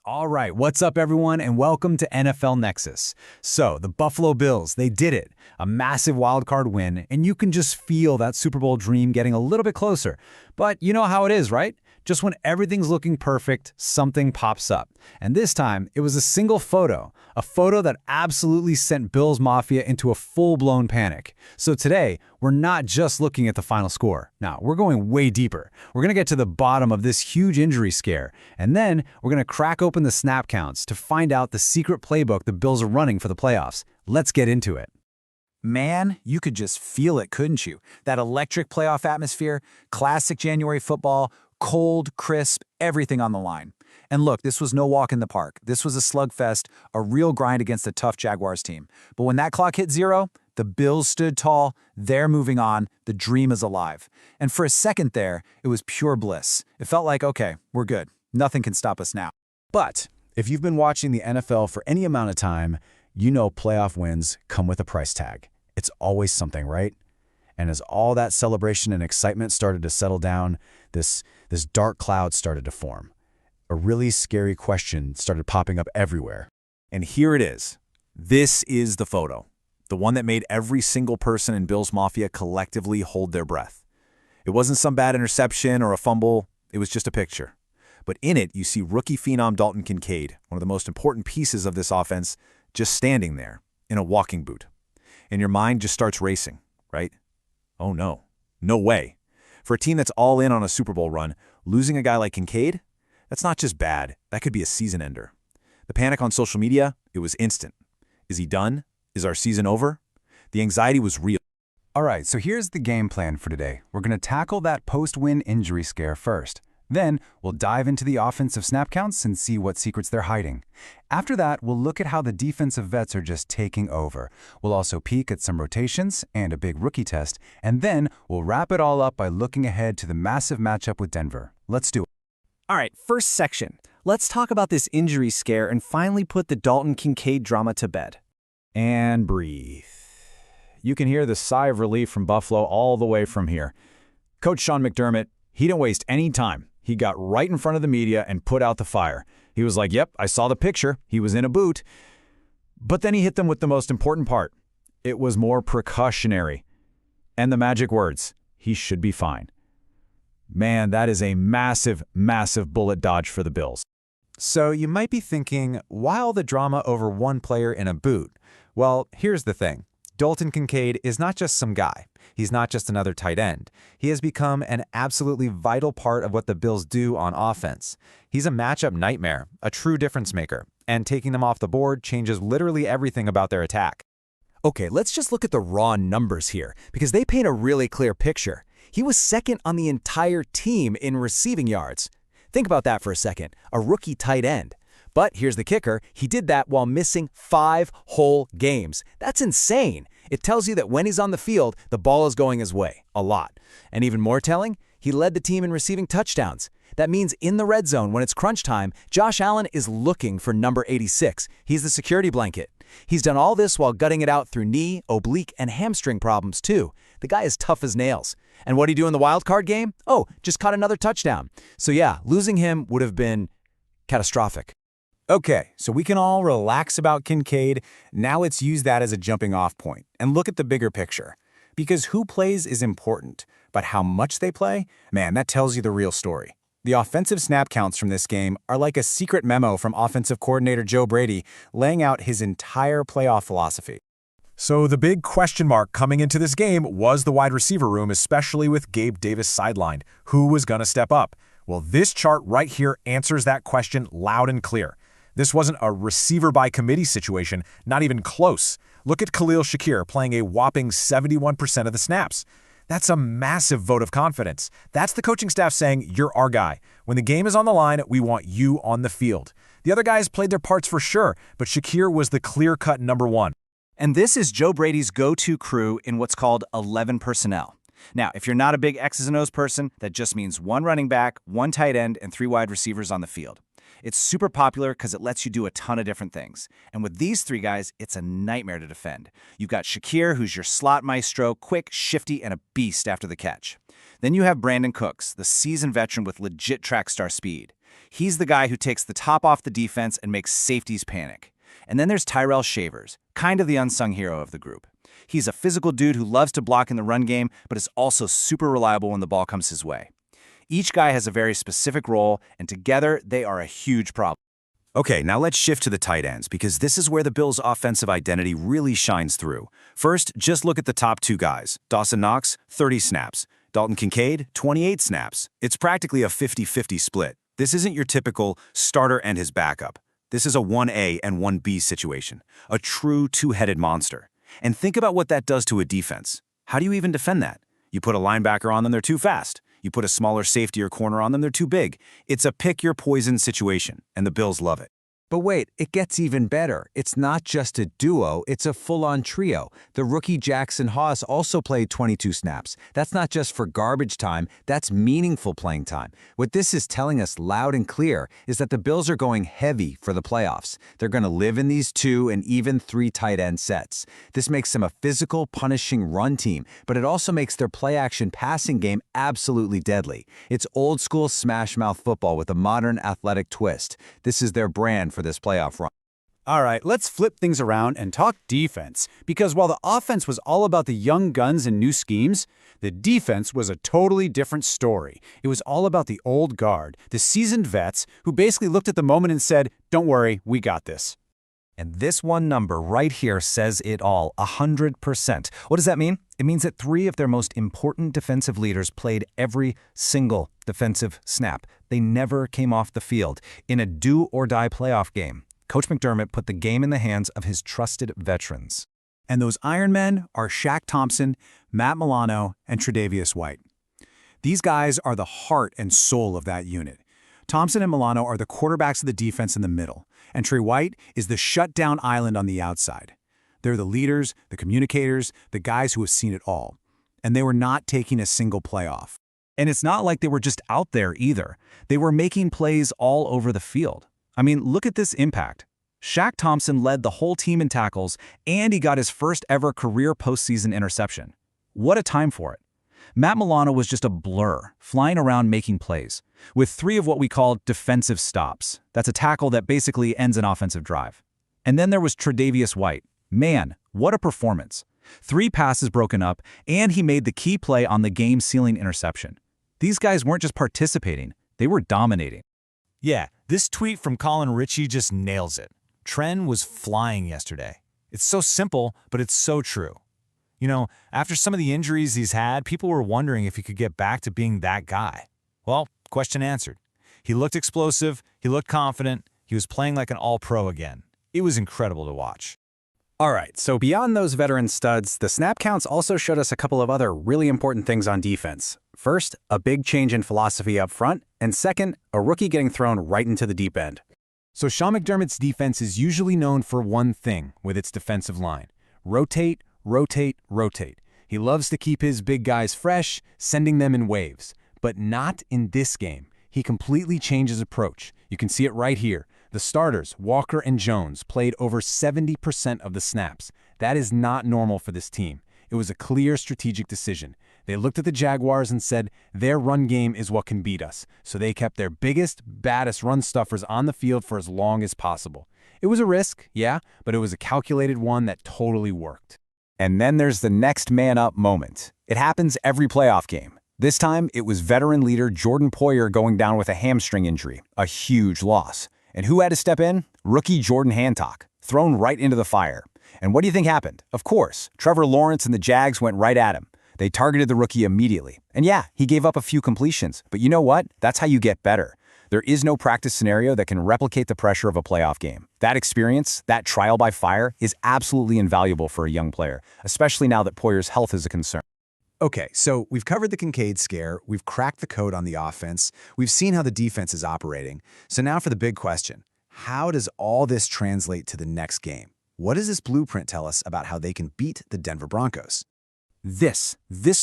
All right, what's up everyone and welcome to NFL Nexus. So, the Buffalo Bills, they did it. A massive wildcard win, and you can just feel that Super Bowl dream getting a little bit closer. But you know how it is, right? Just when everything's looking perfect, something pops up. And this time, it was a single photo. A photo that absolutely sent Bills Mafia into a full-blown panic. So today, we're not just looking at the final score. Now, we're going way deeper. We're going to get to the bottom of this huge injury scare. And then, we're going to crack open the snap counts to find out the secret playbook the Bills are running for the playoffs. Let's get into it. Man, you could just feel it, couldn't you? That electric playoff atmosphere, classic January football, cold, crisp, everything on the line. And look, this was no walk in the park. This was a slugfest, a real grind against a tough Jaguars team. But when that clock hit 0, the Bills stood tall, they're moving on, the dream is alive. And for a second there, it was pure bliss. It felt like, okay, we're good. Nothing can stop us now. But if you've been watching the NFL for any amount of time, you know playoff wins come with a price tag. It's always something, right? And as all that celebration and excitement started to settle down, this dark cloud started to form. A really scary question started popping up everywhere. And here it is. This is the photo. The one that made every single person in Bills Mafia collectively hold their breath. It wasn't some bad interception or a fumble. It was just a picture. But in it, you see rookie phenom Dalton Kincaid, one of the most important pieces of this offense, just standing there in a walking boot. And your mind just starts racing, right? Oh no. No way. For a team that's all in on a Super Bowl run, losing a guy like Kincaid, that's not just bad, that could be a season ender. The panic on social media, it was instant. Is he done? Is our season over? The anxiety was real. All right, so here's the game plan for today. We're going to tackle that post-win injury scare first. Then, we'll dive into the offensive snap counts and see what secrets they're hiding. After that, we'll look at how the defensive vets are just taking over. We'll also peek at some rotations and a big rookie test, and then we'll wrap it all up by looking ahead to the massive matchup with Denver. Let's do it. All right, first section. Let's talk about this injury scare and finally put the Dalton Kincaid drama to bed. And breathe. You can hear the sigh of relief from Buffalo all the way from here. Coach Sean McDermott, he didn't waste any time. He got right in front of the media and put out the fire. He was like, yep, I saw the picture. He was in a boot. But then he hit them with the most important part. It was more precautionary. And the magic words, he should be fine. Man, that is a massive, massive bullet dodge for the Bills. So you might be thinking, why all the drama over one player in a boot? Well, here's the thing. Dalton Kincaid is not just some guy. He's not just another tight end. He has become an absolutely vital part of what the Bills do on offense. He's a matchup nightmare, a true difference maker, and taking them off the board changes literally everything about their attack. Okay, let's just look at the raw numbers here, because they paint a really clear picture. He was second on the entire team in receiving yards. Think about that for a second, a rookie tight end. But here's the kicker, he did that while missing 5 whole games. That's insane. It tells you that when he's on the field, the ball is going his way, a lot. And even more telling, he led the team in receiving touchdowns. That means in the red zone, when it's crunch time, Josh Allen is looking for number 86. He's the security blanket. He's done all this while gutting it out through knee, oblique, and hamstring problems too. The guy is tough as nails. And what'd he do in the wild card game? Oh, just caught another touchdown. So yeah, losing him would have been catastrophic. Okay, so we can all relax about Kincaid. Now let's use that as a jumping off point and look at the bigger picture. Because who plays is important, but how much they play, man, that tells you the real story. The offensive snap counts from this game are like a secret memo from offensive coordinator Joe Brady laying out his entire playoff philosophy. So the big question mark coming into this game was the wide receiver room, especially with Gabe Davis sidelined. Who was going to step up? Well, this chart right here answers that question loud and clear. This wasn't a receiver by committee situation, not even close. Look at Khalil Shakir playing a whopping 71% of the snaps. That's a massive vote of confidence. That's the coaching staff saying, you're our guy. When the game is on the line, we want you on the field. The other guys played their parts for sure, but Shakir was the clear-cut number one. And this is Joe Brady's go-to crew in what's called 11 personnel. Now, if you're not a big X's and O's person, that just means 1 running back, 1 tight end, and 3 wide receivers on the field. It's super popular because it lets you do a ton of different things. And with these 3 guys, it's a nightmare to defend. You've got Shakir, who's your slot maestro, quick, shifty, and a beast after the catch. Then you have Brandon Cooks, the seasoned veteran with legit track star speed. He's the guy who takes the top off the defense and makes safeties panic. And then there's Tyrell Shavers, kind of the unsung hero of the group. He's a physical dude who loves to block in the run game, but is also super reliable when the ball comes his way. Each guy has a very specific role, and together they are a huge problem. Okay, now let's shift to the tight ends, because this is where the Bills' offensive identity really shines through. First, just look at the top two guys. Dawson Knox, 30 snaps. Dalton Kincaid, 28 snaps. It's practically a 50-50 split. This isn't your typical starter and his backup. This is a 1A and 1B situation, a true two-headed monster. And think about what that does to a defense. How do you even defend that? You put a linebacker on them, they're too fast. You put a smaller safety or corner on them, they're too big. It's a pick-your-poison situation, and the Bills love it. But wait, it gets even better. It's not just a duo, it's a full-on trio. The rookie Jackson Haas also played 22 snaps. That's not just for garbage time, that's meaningful playing time. What this is telling us loud and clear is that the Bills are going heavy for the playoffs. They're going to live in these 2 and even 3 tight end sets. This makes them a physical, punishing run team, but it also makes their play-action passing game absolutely deadly. It's old-school smash-mouth football with a modern athletic twist. This is their brand for this playoff run. All right, let's flip things around and talk defense, because while the offense was all about the young guns and new schemes, the defense was a totally different story. It was all about the old guard, the seasoned vets who basically looked at the moment and said, "Don't worry, we got this." And this one number right here says it all, 100%. What does that mean? It means that 3 of their most important defensive leaders played every single defensive snap. They never came off the field. In a do-or-die playoff game, Coach McDermott put the game in the hands of his trusted veterans. And those Iron Men are Shaq Thompson, Matt Milano, and Tre'Davious White. These guys are the heart and soul of that unit. Thompson and Milano are the quarterbacks of the defense in the middle, and Trey White is the shutdown island on the outside. They're the leaders, the communicators, the guys who have seen it all. And they were not taking a single play off. And it's not like they were just out there either. They were making plays all over the field. I mean, look at this impact. Shaq Thompson led the whole team in tackles, and he got his first ever career postseason interception. What a time for it. Matt Milano was just a blur, flying around making plays, with 3 of what we call defensive stops. That's a tackle that basically ends an offensive drive. And then there was Tre'Davious White. Man, what a performance. 3 passes broken up, and he made the key play on the game-sealing interception. These guys weren't just participating, they were dominating. Yeah, this tweet from Colin Ritchie just nails it. Tren was flying yesterday. It's so simple, but it's so true. You know, after some of the injuries he's had, people were wondering if he could get back to being that guy. Well, question answered. He looked explosive, he looked confident, he was playing like an all-pro again. It was incredible to watch. All right, so beyond those veteran studs, the snap counts also showed us a couple of other really important things on defense. First, a big change in philosophy up front, and second, a rookie getting thrown right into the deep end. So Sean McDermott's defense is usually known for one thing with its defensive line: rotate, rotate, rotate. He loves to keep his big guys fresh, sending them in waves. But not in this game. He completely changed his approach. You can see it right here. The starters, Walker and Jones, played over 70% of the snaps. That is not normal for this team. It was a clear strategic decision. They looked at the Jaguars and said, their run game is what can beat us. So they kept their biggest, baddest run stuffers on the field for as long as possible. It was a risk, yeah, but it was a calculated one that totally worked. And then there's the next man up moment. It happens every playoff game. This time, it was veteran leader Jordan Poyer going down with a hamstring injury, a huge loss. And who had to step in? Rookie Jordan Hancock, thrown right into the fire. And what do you think happened? Of course, Trevor Lawrence and the Jags went right at him. They targeted the rookie immediately. And yeah, he gave up a few completions. But you know what? That's how you get better. There is no practice scenario that can replicate the pressure of a playoff game. That experience, that trial by fire, is absolutely invaluable for a young player, especially now that Poyer's health is a concern. Okay, so we've covered the Kincaid scare, we've cracked the code on the offense, we've seen how the defense is operating. So now for the big question: how does all this translate to the next game? What does this blueprint tell us about how they can beat the Denver Broncos? This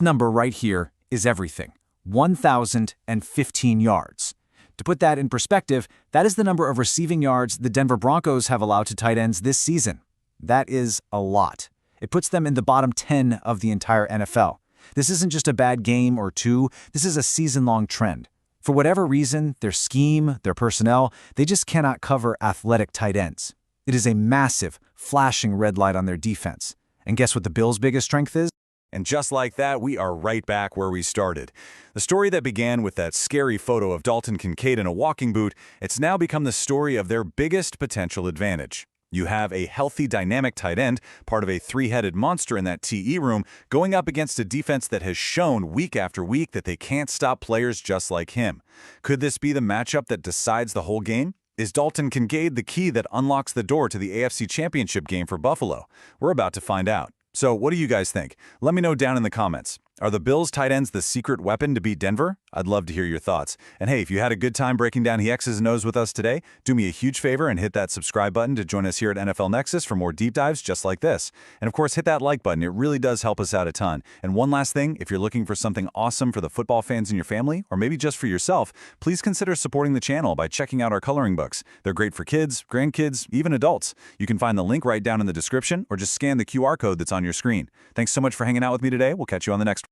number right here is everything. 1,015 yards. To put that in perspective, that is the number of receiving yards the Denver Broncos have allowed to tight ends this season. That is a lot. It puts them in the bottom 10 of the entire NFL. This isn't just a bad game or two, this is a season-long trend. For whatever reason, their scheme, their personnel, they just cannot cover athletic tight ends. It is a massive, flashing red light on their defense. And guess what the Bills' biggest strength is? And just like that, we are right back where we started. The story that began with that scary photo of Dalton Kincaid in a walking boot, it's now become the story of their biggest potential advantage. You have a healthy, dynamic tight end, part of a three-headed monster in that TE room, going up against a defense that has shown week after week that they can't stop players just like him. Could this be the matchup that decides the whole game? Is Dalton Kincaid the key that unlocks the door to the AFC Championship game for Buffalo? We're about to find out. So what do you guys think? Let me know down in the comments. Are the Bills tight ends the secret weapon to beat Denver? I'd love to hear your thoughts. And hey, if you had a good time breaking down the X's and O's with us today, do me a huge favor and hit that subscribe button to join us here at NFL Nexus for more deep dives just like this. And of course, hit that like button. It really does help us out a ton. And one last thing, if you're looking for something awesome for the football fans in your family, or maybe just for yourself, please consider supporting the channel by checking out our coloring books. They're great for kids, grandkids, even adults. You can find the link right down in the description or just scan the QR code that's on your screen. Thanks so much for hanging out with me today. We'll catch you on the next one.